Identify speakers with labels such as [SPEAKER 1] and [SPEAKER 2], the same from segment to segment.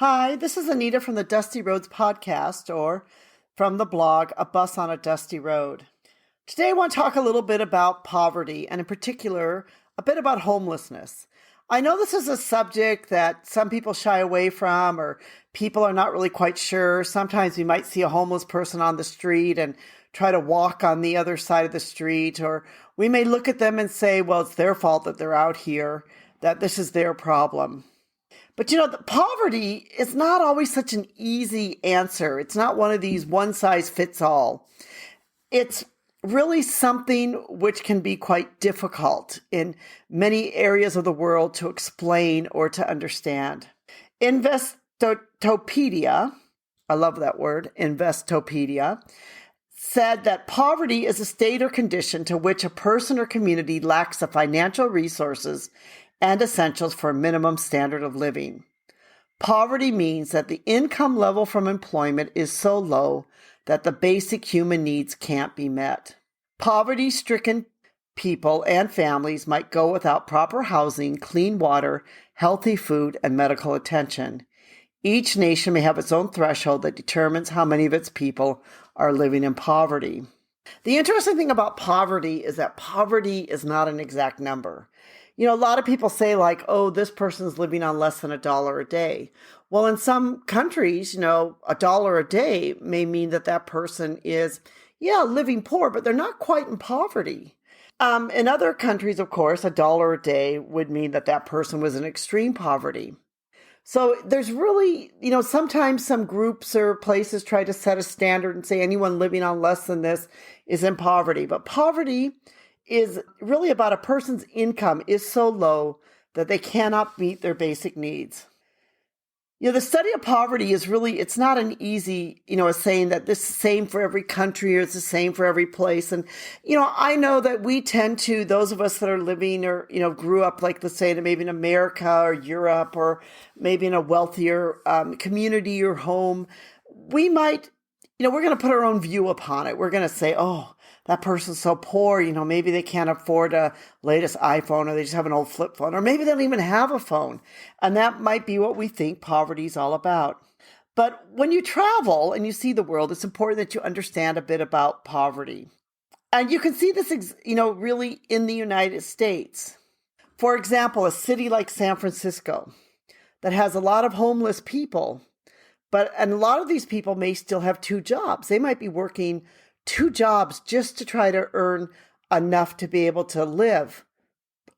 [SPEAKER 1] Hi, this is Anita from the Dusty Roads podcast or from the blog A Bus on a Dusty Road. Today I want to talk a little bit about poverty and in particular a bit about homelessness. I know this is a subject that some people shy away from or people are not really quite sure. Sometimes we might see a homeless person on the street and try to walk on the other side of the street, or we may look at them and say, well, it's their fault that they're out here, that this is their problem. But the poverty is not always such an easy answer. It's not one of these one size fits all. It's really something which can be quite difficult in many areas of the world to explain or to understand. Investopedia, I love that word, Investopedia, said that poverty is a state or condition to which a person or community lacks the financial resources and essentials for a minimum standard of living. Poverty means that the income level from employment is so low that the basic human needs can't be met. Poverty-stricken people and families might go without proper housing, clean water, healthy food, and medical attention. Each nation may have its own threshold that determines how many of its people are living in poverty. The interesting thing about poverty is that poverty is not an exact number. A lot of people say like, oh, this person's living on less than $1 a day. Well, in some countries, $1 a day may mean that that person is, living poor, but they're not quite in poverty. In other countries, of course, $1 a day would mean that that person was in extreme poverty. So there's really, sometimes some groups or places try to set a standard and say anyone living on less than this is in poverty. But poverty is really about a person's income is so low that they cannot meet their basic needs. The study of poverty is really, it's not an easy, a saying that this is the same for every country or it's the same for every place. And, I know that we tend to, those of us that are living or, grew up, like let's say maybe in America or Europe or maybe in a wealthier community or home, we might, we're going to put our own view upon it. We're going to say, oh, that person's so poor, maybe they can't afford a latest iPhone or they just have an old flip phone, or maybe they don't even have a phone. And that might be what we think poverty is all about. But when you travel and you see the world, it's important that you understand a bit about poverty. And you can see this, really in the United States. For example, a city like San Francisco that has a lot of homeless people, and a lot of these people may still have two jobs. They might be working two jobs just to try to earn enough to be able to live.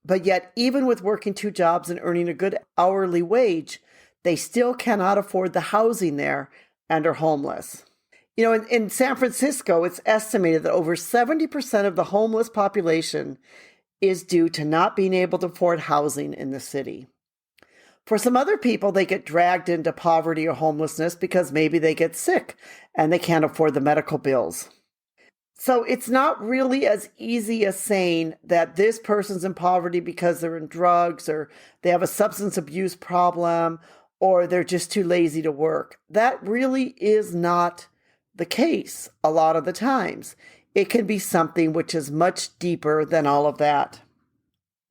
[SPEAKER 1] But yet, even with working two jobs and earning a good hourly wage, they still cannot afford the housing there and are homeless. In San Francisco, it's estimated that over 70% of the homeless population is due to not being able to afford housing in the city. For some other people, they get dragged into poverty or homelessness because maybe they get sick and they can't afford the medical bills. So it's not really as easy as saying that this person's in poverty because they're in drugs or they have a substance abuse problem or they're just too lazy to work. That really is not the case a lot of the times. It can be something which is much deeper than all of that.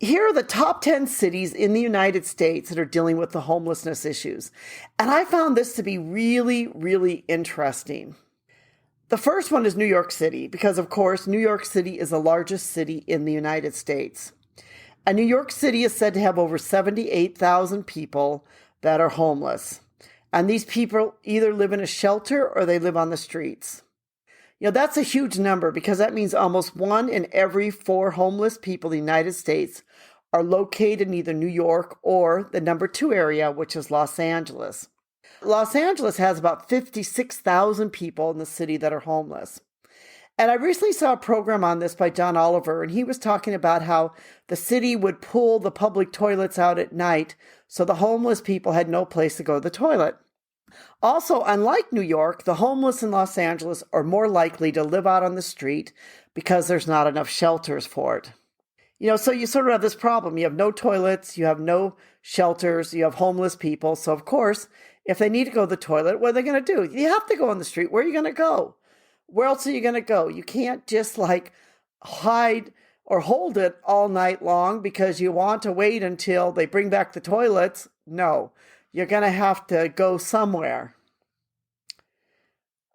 [SPEAKER 1] Here are the top 10 cities in the United States that are dealing with the homelessness issues. And I found this to be really, really interesting. The first one is New York City, because of course, New York City is the largest city in the United States. And New York City is said to have over 78,000 people that are homeless. And these people either live in a shelter or they live on the streets. That's a huge number because that means almost 1 in every 4 homeless people in the United States are located in either New York or the number 2 area, which is Los Angeles. Los Angeles has about 56,000 people in the city that are homeless. And I recently saw a program on this by John Oliver, and he was talking about how the city would pull the public toilets out at night so the homeless people had no place to go to the toilet. Also, unlike New York, the homeless in Los Angeles are more likely to live out on the street because there's not enough shelters for it. So you sort of have this problem. You have no toilets, you have no shelters, you have homeless people. So of course, if they need to go to the toilet, what are they going to do? You have to go on the street. Where are you going to go? Where else are you going to go? You can't just hide or hold it all night long because you want to wait until they bring back the toilets. No, you're going to have to go somewhere.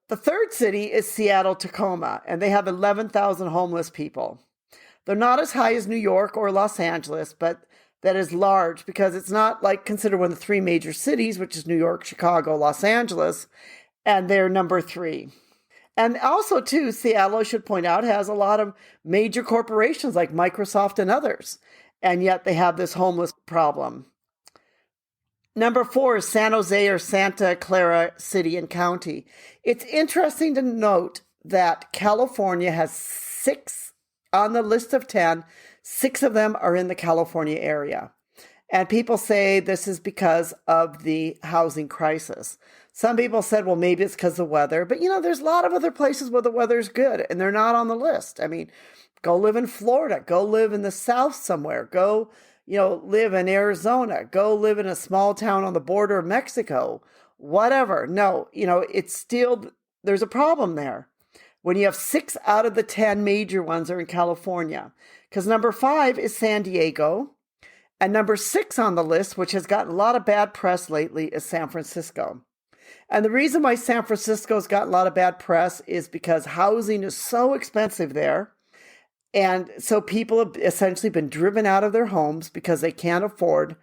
[SPEAKER 1] The third city is Seattle, Tacoma, and they have 11,000 homeless people. They're not as high as New York or Los Angeles, but that is large because it's not like considered one of the three major cities, which is New York, Chicago, Los Angeles, and they're number 3. And also, too, Seattle, I should point out, has a lot of major corporations like Microsoft and others, and yet they have this homeless problem. Number 4 is San Jose or Santa Clara City and County. It's interesting to note that California has 6 on the list of 10. 6 of them are in the California area. And people say this is because of the housing crisis. Some people said, well, maybe it's because of the weather. But, there's a lot of other places where the weather's good, and they're not on the list. I mean, go live in Florida. Go live in the South somewhere. Go live in Arizona, go live in a small town on the border of Mexico, whatever. No, it's still, there's a problem there. When you have 6 out of the 10 major ones are in California, because number 5 is San Diego, and number 6 on the list, which has gotten a lot of bad press lately, is San Francisco. And the reason why San Francisco's gotten a lot of bad press is because housing is so expensive there. And so people have essentially been driven out of their homes because they can't afford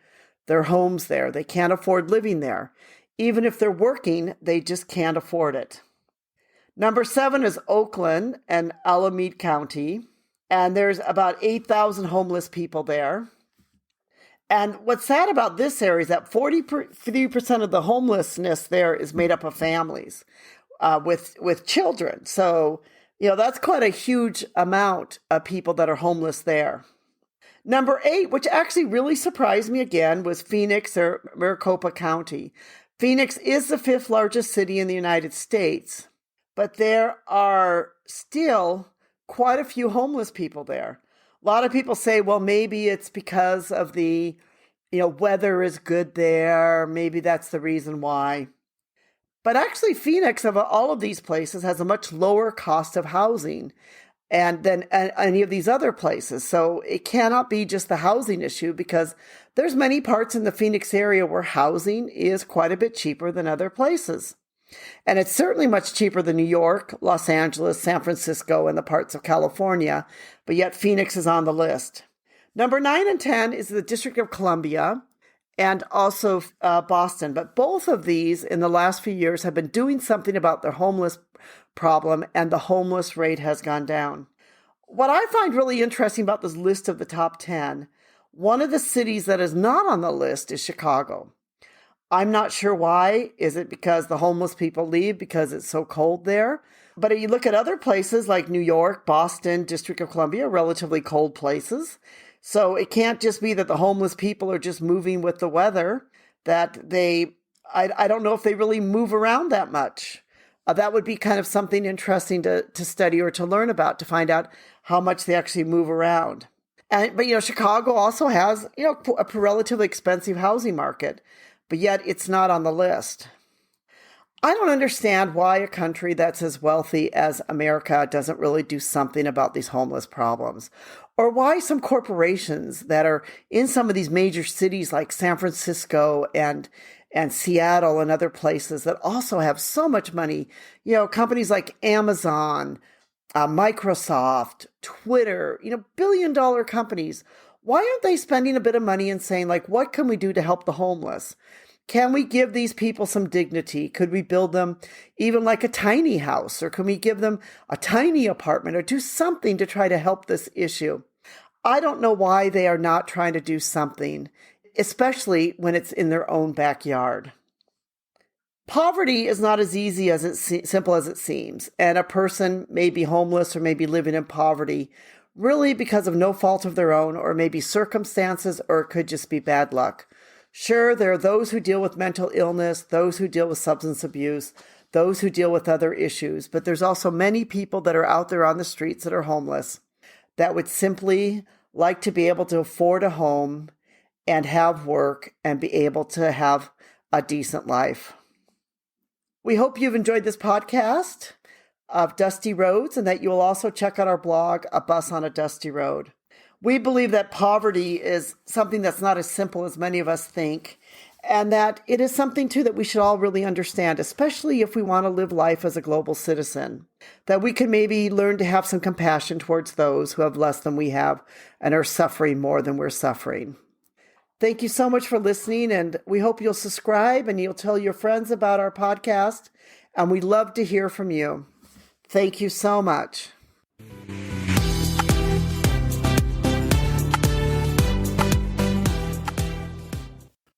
[SPEAKER 1] their homes there. They can't afford living there. Even if they're working, they just can't afford it. Number 7 is Oakland and Alameda County. And there's about 8,000 homeless people there. And what's sad about this area is that 43% of the homelessness there is made up of families with children. So that's quite a huge amount of people that are homeless there. Number 8, which actually really surprised me again, was Phoenix or Maricopa County. Phoenix is the 5th largest city in the United States, but there are still quite a few homeless people there. A lot of people say, well, maybe it's because of the, weather is good there. Maybe that's the reason why. But actually, Phoenix, of all of these places, has a much lower cost of housing than any of these other places. So it cannot be just the housing issue, because there's many parts in the Phoenix area where housing is quite a bit cheaper than other places. And it's certainly much cheaper than New York, Los Angeles, San Francisco, and the parts of California. But yet Phoenix is on the list. Number 9 and 10 is the District of Columbia, and also Boston. But both of these in the last few years have been doing something about their homeless problem, and the homeless rate has gone down. What I find really interesting about this list of the top 10, one of the cities that is not on the list is Chicago. I'm not sure why. Is it because the homeless people leave because it's so cold there? But if you look at other places like New York, Boston, District of Columbia, relatively cold places. So it can't just be that the homeless people are just moving with the weather, that I don't know if they really move around that much. That would be kind of something interesting to study or to learn about, to find out how much they actually move around. But Chicago also has, a relatively expensive housing market, but yet it's not on the list. I don't understand why a country that's as wealthy as America doesn't really do something about these homeless problems, or why some corporations that are in some of these major cities like San Francisco and Seattle and other places that also have so much money, companies like Amazon, Microsoft, Twitter, billion-dollar companies, why aren't they spending a bit of money and saying, like, what can we do to help the homeless? Can we give these people some dignity? Could we build them even like a tiny house, or can we give them a tiny apartment, or do something to try to help this issue? I don't know why they are not trying to do something, especially when it's in their own backyard. Poverty is not as easy as simple as it seems, and a person may be homeless or may be living in poverty really because of no fault of their own, or maybe circumstances, or it could just be bad luck. Sure, there are those who deal with mental illness, those who deal with substance abuse, those who deal with other issues, but there's also many people that are out there on the streets that are homeless that would simply like to be able to afford a home and have work and be able to have a decent life. We hope you've enjoyed this podcast of Dusty Roads, and that you will also check out our blog, A Bus on a Dusty Road. We believe that poverty is something that's not as simple as many of us think, And that it is something, too, that we should all really understand, especially if we want to live life as a global citizen, that we can maybe learn to have some compassion towards those who have less than we have and are suffering more than we're suffering. Thank you so much for listening, and we hope you'll subscribe and you'll tell your friends about our podcast, and we'd love to hear from you. Thank you so much.